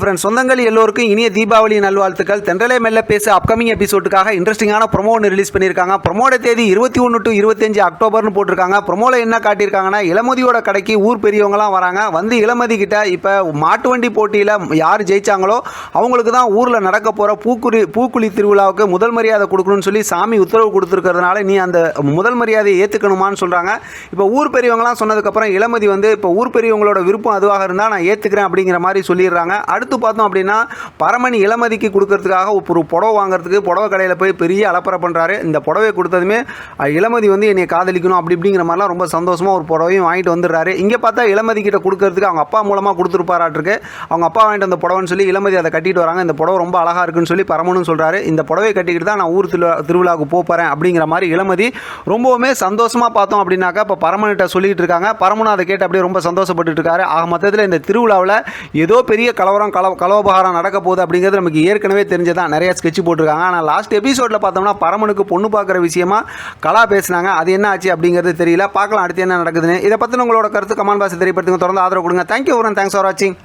Friends, சொந்தங்கள் எல்லோருக்கும் இனிய தீபாவளி நல்வாழ்த்துக்கள். தென்றலே மெல்ல பேச அப்கமிங் எபிசோடுக்காக இன்ட்ரெஸ்டிங்கான ப்ரொமோ ஒன்று ரிலீஸ் பண்ணியிருக்காங்க. ப்ரொமோட தேதி 21 to 25 அக்டோபர்னு போட்டிருக்காங்க. ப்ரொமோவில் என்ன காட்டியிருக்காங்கன்னா, இளமதியோட கடைக்கு ஊர் பெரியவங்களாம் வராங்க. வந்து இளமதி கிட்ட இப்போ மாட்டு வண்டி போட்டியில் யார் ஜெயிச்சாங்களோ அவங்களுக்கு தான் ஊரில் நடக்க போகிற பூக்குழி திருவிழாவுக்கு முதல் மரியாதை கொடுக்கணும்னு சொல்லி சாமி உத்தரவு கொடுத்துருக்கிறதுனால நீ அந்த முதல் மரியாதையை ஏற்றுக்கணுமான்னு சொல்கிறாங்க. இப்போ ஊர் பெரியவங்களாம் சொன்னதுக்கப்புறம் இளமதி வந்து இப்போ ஊர் பெரியவங்களோட விருப்பம் அதுவாக இருந்தால் நான் ஏற்றுக்கிறேன் அப்படிங்கிற மாதிரி சொல்லிடுறாங்க. அடுத்து பார்த்தோம் அப்படின்னா, பரமணி இளமதிக்கு கொடுக்கறதுக்காக ஒரு புடவை வாங்குறதுக்கு புடவை கடையில் போய் பெரிய அலப்பறை பண்ணுறாரு. இந்த புடவை கொடுத்ததுமே இளமதி வந்து என்னை காதலிக்கணும் அப்படி இப்படிங்கிற மாதிரிலாம் ரொம்ப சந்தோஷமாக ஒரு புடவையும் வாங்கிட்டு வந்துடுறாரு. இங்கே பார்த்தா இளமதி கிட்ட கொடுக்கறதுக்கு அவங்க அப்பா மூலமாக கொடுத்துருப்பாராட்டிருக்கு. அவங்க அப்பா வாங்கிட்டு வந்த புடவைன்னு சொல்லி இளமதி அதை கட்டிட்டு வராங்க. இந்த புடவை ரொம்ப அழகாக இருக்குன்னு சொல்லி பரமனும் சொல்கிறாரு. இந்த புடவை கட்டிக்கிட்டு தான் நான் ஊர் திருவிழாவுக்கு போகிறேன் அப்படிங்கிற மாதிரி இளமதி ரொம்பவுமே சந்தோஷமாக பார்த்தோம் அப்படின்னாக்கா இப்போ பரமன்கிட்ட சொல்லிட்டு இருக்காங்க. பரமனும் அதை கேட்டு அப்படியே ரொம்ப சந்தோஷப்பட்டு இருக்காரு. ஆக மொத்தத்தில் இந்த திருவிழாவில் ஏதோ பெரிய கலவபகாரம் நடக்க போகுது அப்படிங்கிறது நமக்கு ஏற்கனவே தெரிஞ்சதான். நிறைய ஸ்கெட்ச் போட்டிருக்காங்க. ஆனால் லாஸ்ட் எபிசோடில் பார்த்தோம்னா பரமனுக்கு பொண்ணு பார்க்குற விஷயமா கலா பேசினாங்க. அது என்ன ஆச்சு அப்படிங்கிறது தெரியல. பார்க்கலாம் அடுத்து என்ன நடக்குதுன்னு. இதை பற்றி உங்களோட கருத்து கமெண்ட் பாக்ஸ் தெரியப்படுத்துங்க. தொடர்ந்து ஆதரவு கொடுங்க. தேங்க்யூ. தேங்க்ஸ் ஃபார் வாட்சிங்.